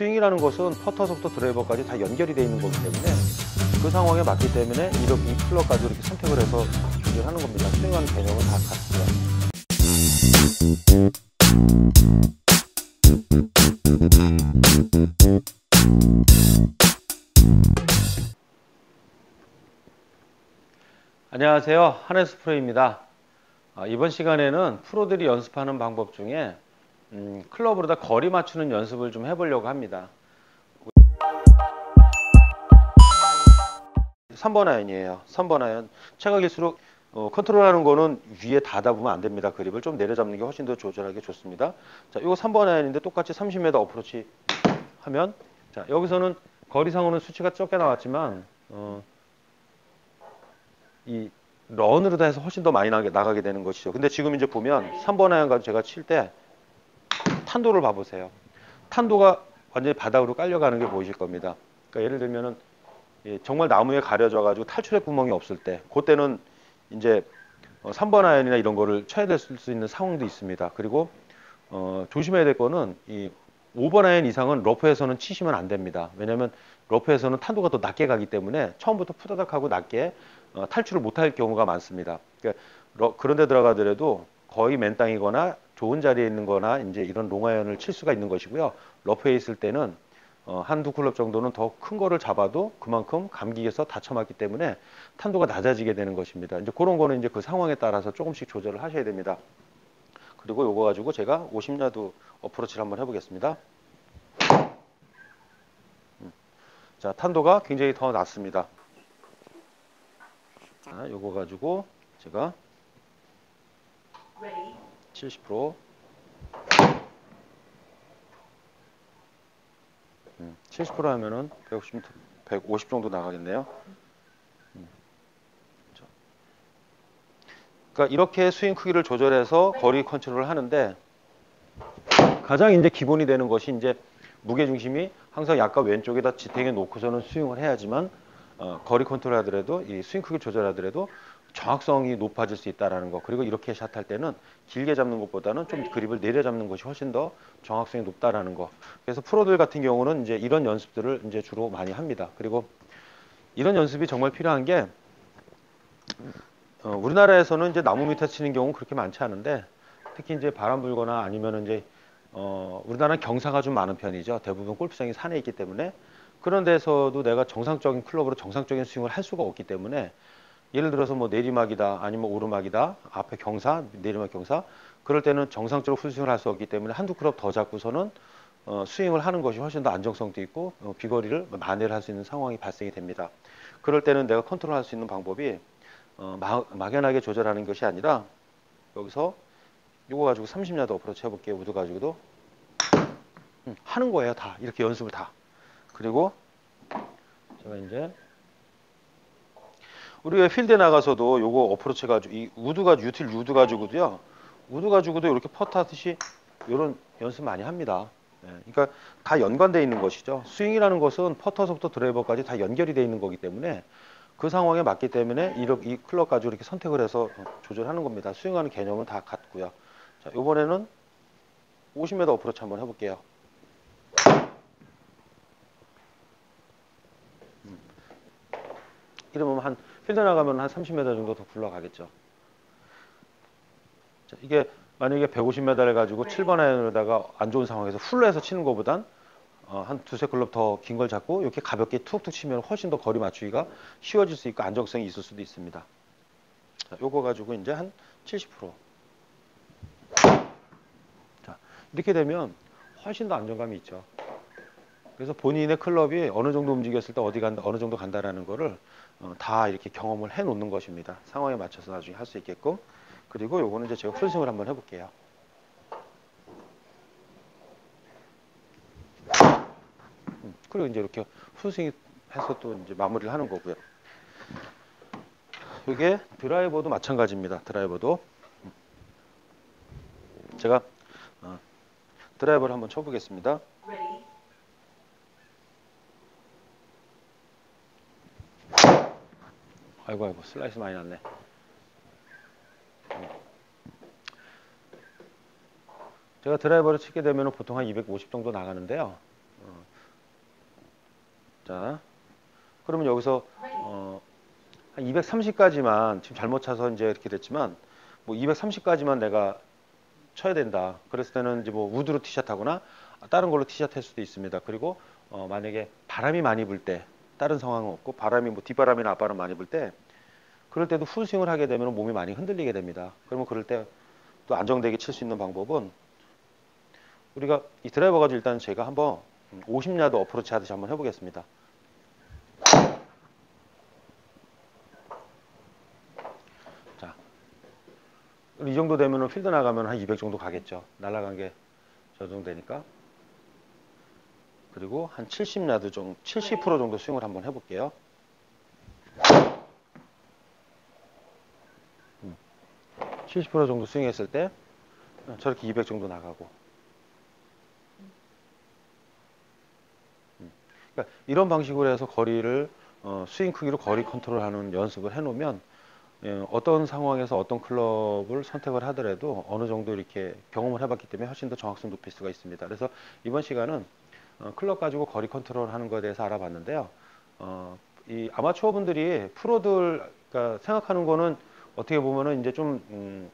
스윙이라는 것은 퍼터서부터 드라이버까지 다 연결이 되어 있는 거기 때문에 그 상황에 맞기 때문에 이 클럽까지 이렇게 선택을 해서 조절하는 겁니다. 스윙하는 개념은 다 같고요. 안녕하세요, 한혜수 프로입니다. 이번 시간에는 프로들이 연습하는 방법 중에 클럽으로다 거리 맞추는 연습을 좀 해보려고 합니다. 3번 아이언이에요. 3번 아이언. 체각일수록 컨트롤하는 거는 위에 닿다 보면 안 됩니다. 그립을 좀 내려잡는 게 훨씬 더 조절하기 좋습니다. 자, 이거 3번 아이언인데 똑같이 30m 어프로치 하면, 자, 여기서는 거리상으로는 수치가 적게 나왔지만 이 런으로 다 해서 훨씬 더 많이 나가게 되는 것이죠. 근데 지금 이제 보면 3번 아이언 가지고 제가 칠 때 탄도를 봐보세요. 탄도가 완전히 바닥으로 깔려가는 게 보이실 겁니다. 그러니까 예를 들면은 정말 나무에 가려져 가지고 탈출의 구멍이 없을 때, 그때는 이제 3번 아이언이나 이런 거를 쳐야 될 수 있는 상황도 있습니다. 그리고 조심해야 될 거는 이 5번 아이언 이상은 러프에서는 치시면 안 됩니다. 왜냐하면 러프에서는 탄도가 더 낮게 가기 때문에 처음부터 푸다닥하고 낮게 탈출을 못할 경우가 많습니다. 그러니까 그런 데 들어가더라도 거의 맨 땅이거나 좋은 자리에 있는 거나 이제 이런 롱아이언을 칠 수가 있는 것이고요. 러프에 있을 때는 한두 클럽 정도는 더 큰 거를 잡아도 그만큼 감기에서 다쳐맞기 때문에 탄도가 낮아지게 되는 것입니다. 이제 그런 거는 이제 그 상황에 따라서 조금씩 조절을 하셔야 됩니다. 그리고 요거 가지고 제가 50야드 어프로치를 한번 해보겠습니다. 자, 탄도가 굉장히 더 낮습니다. 자, 요거 가지고 제가 70% 70% 하면은 150 정도 나가겠네요. 그러니까 이렇게 스윙 크기를 조절해서 거리 컨트롤을 하는데, 가장 이제 기본이 되는 것이 이제 무게 중심이 항상 약간 왼쪽에다 지탱해 놓고서는 스윙을 해야지만 거리 컨트롤 하더라도 이 스윙 크기 조절하더라도 정확성이 높아질 수 있다라는 거. 그리고 이렇게 샷할 때는 길게 잡는 것보다는 좀 그립을 내려 잡는 것이 훨씬 더 정확성이 높다라는 거. 그래서 프로들 같은 경우는 이제 이런 연습들을 이제 주로 많이 합니다. 그리고 이런 연습이 정말 필요한 게 우리나라에서는 이제 나무 밑에 치는 경우는 그렇게 많지 않은데, 특히 이제 바람 불거나 아니면 이제 우리나라는 경사가 좀 많은 편이죠. 대부분 골프장이 산에 있기 때문에. 그런 데서도 내가 정상적인 클럽으로 정상적인 스윙을 할 수가 없기 때문에, 예를 들어서 뭐 내리막이다 아니면 오르막이다, 앞에 경사, 내리막 경사, 그럴 때는 정상적으로 풀스윙을 할 수 없기 때문에 한두 클럽 더 잡고서는 스윙을 하는 것이 훨씬 더 안정성도 있고 비거리를 만회를 할 수 있는 상황이 발생이 됩니다. 그럴 때는 내가 컨트롤할 수 있는 방법이 막연하게 조절하는 것이 아니라, 여기서 이거 가지고 30야드 어프로치 해볼게요. 우드 가지고도 하는 거예요. 다 이렇게 연습을 다. 그리고 제가 이제 우리가 필드에 나가서도 요거 어프로치 가지고 이 유틸 우드 가지고도요. 우드 가지고도 이렇게 퍼트 하듯이 이런 연습 많이 합니다. 그러니까 다 연관되어 있는 것이죠. 스윙이라는 것은 퍼터서부터 드라이버까지 다 연결이 되어 있는 거기 때문에 그 상황에 맞기 때문에 이 클럽 가지고 이렇게 선택을 해서 조절하는 겁니다. 스윙하는 개념은 다 같고요. 자, 이번에는 50m 어프로치 한번 해볼게요. 이러면 한 필드 나가면 한 30m 정도 더 굴러가겠죠. 자, 이게 만약에 150m를 가지고 7번 아이언으로다가 안 좋은 상황에서 풀로 해서 치는 것보단 한 두세 클럽 더 긴 걸 잡고 이렇게 가볍게 툭툭 치면 훨씬 더 거리 맞추기가 쉬워질 수 있고 안정성이 있을 수도 있습니다. 자, 요거 가지고 이제 한 70%. 자, 이렇게 되면 훨씬 더 안정감이 있죠. 그래서 본인의 클럽이 어느 정도 움직였을 때 어디 간다, 어느 정도 간다라는 거를 다 이렇게 경험을 해 놓는 것입니다. 상황에 맞춰서 나중에 할 수 있게끔. 그리고 요거는 이제 제가 풀스윙을 한번 해볼게요. 그리고 이제 이렇게 풀스윙 해서 또 이제 마무리를 하는 거고요. 이게 드라이버도 마찬가지입니다. 드라이버도 제가 드라이버를 한번 쳐보겠습니다. 아이고 슬라이스 많이 났네. 제가 드라이버를 치게 되면 보통 한 250 정도 나가는데요. 자, 그러면 여기서 한 230까지만 지금 잘못 차서 이제 이렇게 됐지만 뭐 230까지만 내가 쳐야 된다. 그랬을 때는 이제 뭐 우드로 티샷 하거나 다른 걸로 티샷 할 수도 있습니다. 그리고 만약에 바람이 많이 불 때 다른 상황은 없고 바람이 뭐 뒷바람이나 앞바람 많이 불 때 그럴 때도 풀스윙을 하게 되면 몸이 많이 흔들리게 됩니다. 그러면 그럴 때 또 안정되게 칠 수 있는 방법은 우리가 이 드라이버 가지고 일단 제가 한번 50야드 어프로치 하듯이 한번 해보겠습니다. 자, 이 정도 되면 필드 나가면 한 200 정도 가겠죠. 날아간 게 저 정도 되니까. 그리고 한 70야드 정도, 70% 정도 스윙을 한번 해볼게요. 70% 정도 스윙했을 때 저렇게 200 정도 나가고. 그러니까 이런 방식으로 해서 거리를 스윙 크기로 거리 컨트롤하는 연습을 해놓으면 어떤 상황에서 어떤 클럽을 선택을 하더라도 어느 정도 이렇게 경험을 해봤기 때문에 훨씬 더 정확성 높일 수가 있습니다. 그래서 이번 시간은 클럽 가지고 거리 컨트롤하는 것에 대해서 알아봤는데요. 이 아마추어 분들이 프로들 생각하는 거는 어떻게 보면은 이제 좀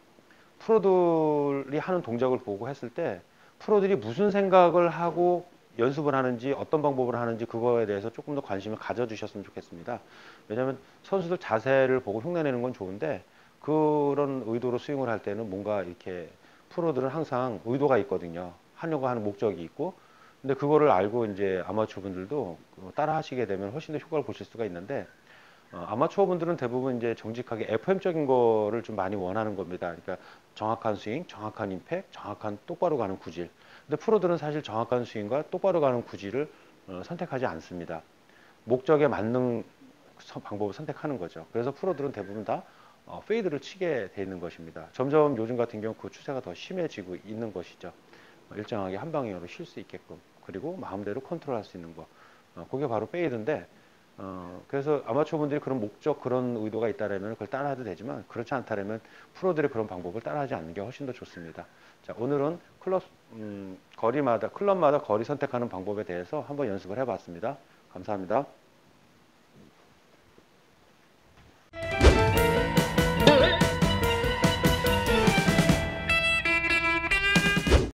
프로들이 하는 동작을 보고 했을 때 프로들이 무슨 생각을 하고 연습을 하는지 어떤 방법을 하는지 그거에 대해서 조금 더 관심을 가져주셨으면 좋겠습니다. 왜냐하면 선수들 자세를 보고 흉내내는 건 좋은데 그런 의도로 스윙을 할 때는 뭔가 이렇게 프로들은 항상 의도가 있거든요. 하려고 하는 목적이 있고 근데 그거를 알고 이제 아마추어 분들도 따라 하시게 되면 훨씬 더 효과를 보실 수가 있는데 아마추어 분들은 대부분 이제 정직하게 FM적인 거를 좀 많이 원하는 겁니다. 그러니까 정확한 스윙, 정확한 임팩트, 정확한 똑바로 가는 구질. 근데 프로들은 사실 정확한 스윙과 똑바로 가는 구질을 선택하지 않습니다. 목적에 맞는 방법을 선택하는 거죠. 그래서 프로들은 대부분 다 페이드를 치게 돼 있는 것입니다. 점점 요즘 같은 경우 그 추세가 더 심해지고 있는 것이죠. 일정하게 한 방향으로 쉴 수 있게끔 그리고 마음대로 컨트롤할 수 있는 거. 그게 바로 페이드인데 그래서 아마추어 분들이 그런 목적, 그런 의도가 있다면 그걸 따라해도 되지만 그렇지 않다면 프로들이 그런 방법을 따라하지 않는 게 훨씬 더 좋습니다. 자, 오늘은 클럽마다 거리 선택하는 방법에 대해서 한번 연습을 해봤습니다. 감사합니다.